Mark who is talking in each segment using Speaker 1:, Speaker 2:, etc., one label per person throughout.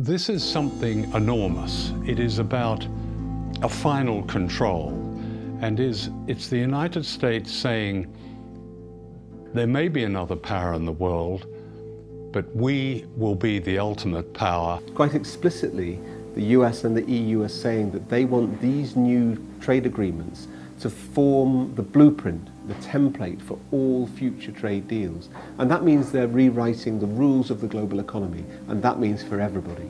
Speaker 1: This is something enormous. It is about a final control, and it's the United States saying there may be another power in the world, but we will be the ultimate power.
Speaker 2: Quite explicitly, the US and the EU are saying that they want these new trade agreements to form the blueprint, the template for all future trade deals. And that means they're rewriting the rules of the global economy, and that means for everybody.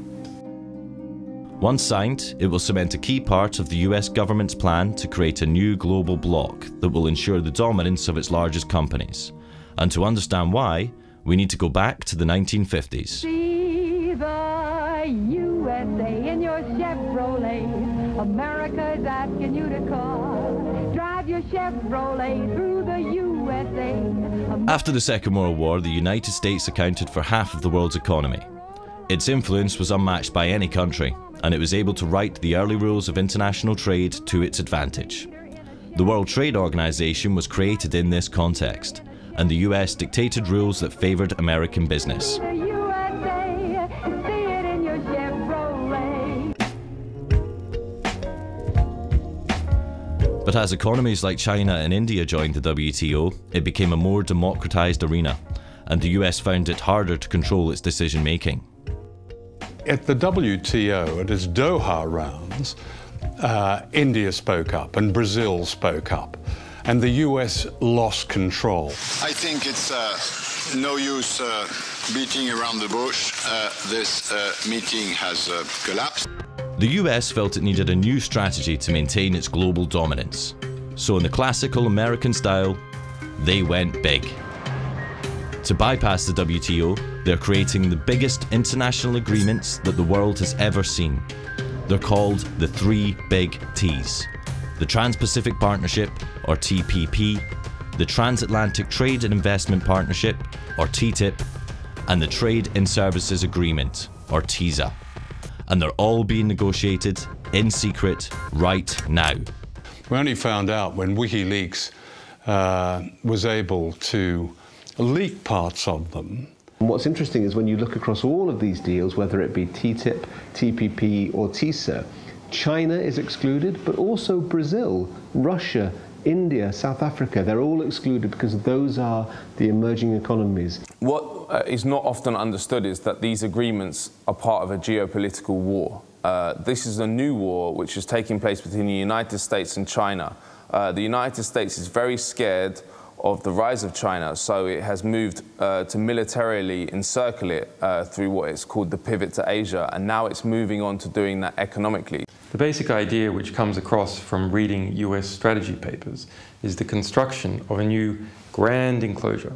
Speaker 3: Once signed, it will cement a key part of the US government's plan to create a new global bloc that will ensure the dominance of its largest companies. And to understand why, we need to go back to the 1950s.
Speaker 4: See the USA in your Chevrolet. America's asking you to call. Drive your Chevrolet through the USA.
Speaker 3: After the Second World War, the United States accounted for half of the world's economy. Its influence was unmatched by any country, and it was able to write the early rules of international trade to its advantage. The World Trade Organization was created in this context, and the US dictated rules that favored American business. But as economies like China and India joined the WTO, it became a more democratized arena, and the US found it harder to control its decision-making.
Speaker 1: At the WTO, at its Doha rounds, India spoke up and Brazil spoke up, and the US lost control.
Speaker 5: I think it's no use beating around the bush. This meeting has collapsed.
Speaker 3: The US felt it needed a new strategy to maintain its global dominance. So in the classical American style, they went big. To bypass the WTO, they're creating the biggest international agreements that the world has ever seen. They're called the three big T's. The Trans-Pacific Partnership, or TPP, the Transatlantic Trade and Investment Partnership, or TTIP, and the Trade in Services Agreement, or TISA. And they're all being negotiated in secret right now.
Speaker 1: We only found out when WikiLeaks was able to leak parts of them.
Speaker 2: And what's interesting is when you look across all of these deals, whether it be TTIP, TPP or TISA, China is excluded, but also Brazil, Russia, India, South Africa, they're all excluded because those are the emerging economies.
Speaker 6: What is not often understood is that these agreements are part of a geopolitical war. This is a new war which is taking place between the United States and China. The United States is very scared of the rise of China, so it has moved to militarily encircle it through what is called the pivot to Asia, and now it's moving on to doing that economically.
Speaker 7: The basic idea which comes across from reading US strategy papers is the construction of a new grand enclosure.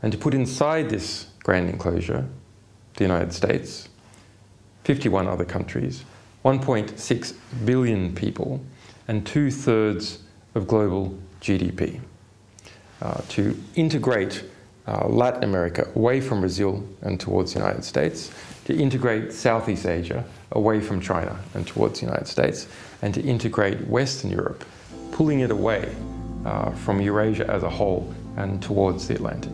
Speaker 7: And to put inside this grand enclosure, the United States, 51 other countries, 1.6 billion people, and 2/3 of global GDP. To integrate Latin America away from Brazil and towards the United States, to integrate Southeast Asia away from China and towards the United States, and to integrate Western Europe, pulling it away from Eurasia as a whole and towards the Atlantic.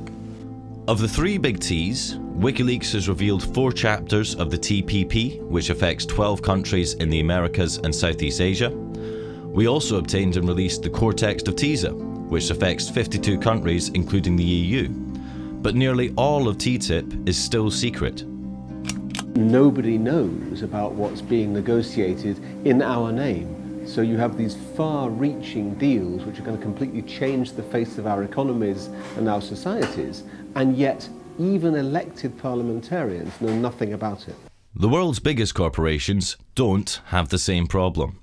Speaker 3: Of the three big T's, WikiLeaks has revealed 4 chapters of the TPP, which affects 12 countries in the Americas and Southeast Asia. We also obtained and released the core text of TISA, which affects 52 countries, including the EU. But nearly all of TTIP is still secret.
Speaker 2: Nobody knows about what's being negotiated in our name. So you have these far-reaching deals which are going to completely change the face of our economies and our societies, and yet even elected parliamentarians know nothing about it.
Speaker 3: The world's biggest corporations don't have the same problem.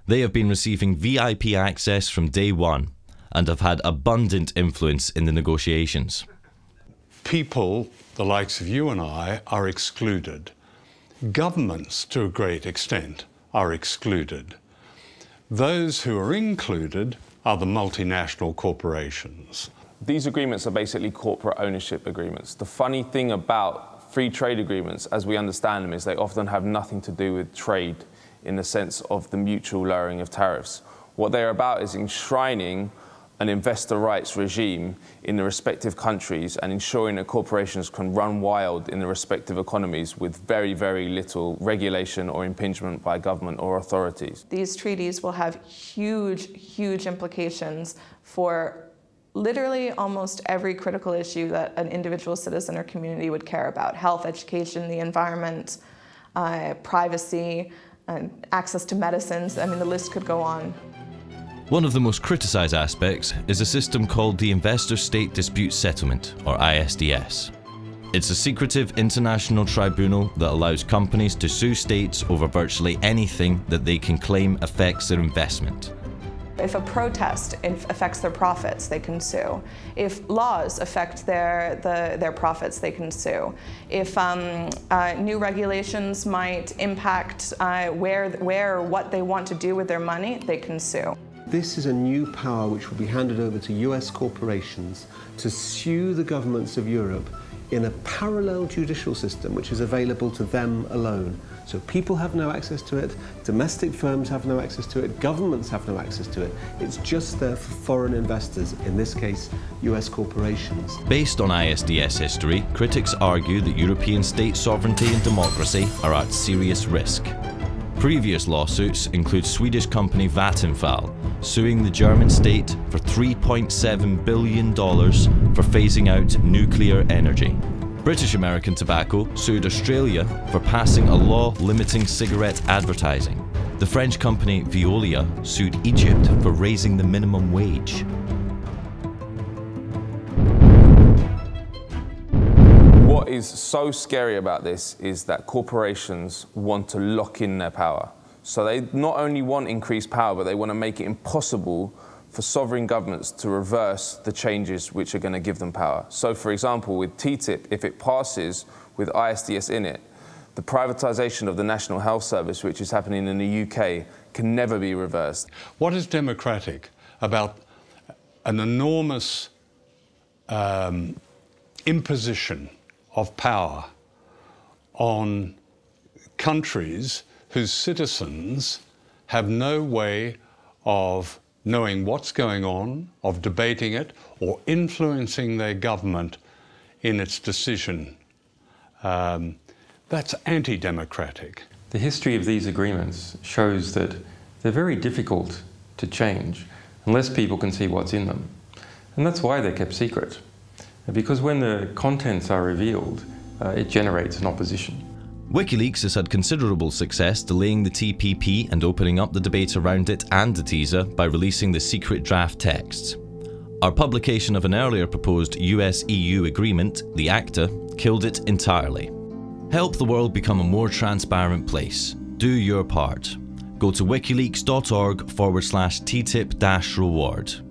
Speaker 3: They have been receiving VIP access from day one, and have had abundant influence in the negotiations.
Speaker 1: People, the likes of you and I, are excluded. Governments, to a great extent, are excluded. Those who are included are the multinational corporations.
Speaker 6: These agreements are basically corporate ownership agreements. The funny thing about free trade agreements, as we understand them, is they often have nothing to do with trade in the sense of the mutual lowering of tariffs. What they're about is enshrining an investor rights regime in the respective countries and ensuring that corporations can run wild in the respective economies with very, very little regulation or impingement by government or authorities.
Speaker 8: These treaties will have huge, huge implications for literally almost every critical issue that an individual citizen or community would care about: health, education, the environment, privacy, access to medicines. I mean, the list could go on.
Speaker 3: One of the most criticised aspects is a system called the Investor-State Dispute Settlement, or ISDS. It's a secretive international tribunal that allows companies to sue states over virtually anything that they can claim affects their investment.
Speaker 8: If a protest affects their profits, they can sue. If laws affect their profits, they can sue. If new regulations might impact where or what they want to do with their money, they can sue.
Speaker 2: This is a new power which will be handed over to US corporations to sue the governments of Europe in a parallel judicial system which is available to them alone. So people have no access to it, domestic firms have no access to it, governments have no access to it. It's just there for foreign investors, in this case, US corporations.
Speaker 3: Based on ISDS history, critics argue that European state sovereignty and democracy are at serious risk. Previous lawsuits include Swedish company Vattenfall suing the German state for $3.7 billion for phasing out nuclear energy. British American Tobacco sued Australia for passing a law limiting cigarette advertising. The French company Veolia sued Egypt for raising the minimum wage.
Speaker 6: What is so scary about this is that corporations want to lock in their power. So they not only want increased power, but they want to make it impossible for sovereign governments to reverse the changes which are going to give them power. So for example, with TTIP, if it passes with ISDS in it, the privatization of the National Health Service, which is happening in the UK, can never be reversed.
Speaker 1: What is democratic about an enormous imposition of power on countries whose citizens have no way of knowing what's going on, of debating it, or influencing their government in its decision? That's anti-democratic.
Speaker 7: The history of these agreements shows that they're very difficult to change unless people can see what's in them. And that's why they're kept secret. Because when the contents are revealed, it generates an opposition.
Speaker 3: WikiLeaks has had considerable success delaying the TPP and opening up the debate around it and the teaser by releasing the secret draft texts. Our publication of an earlier proposed US-EU agreement, the ACTA, killed it entirely. Help the world become a more transparent place. Do your part. Go to wikileaks.org/TTIP-reward.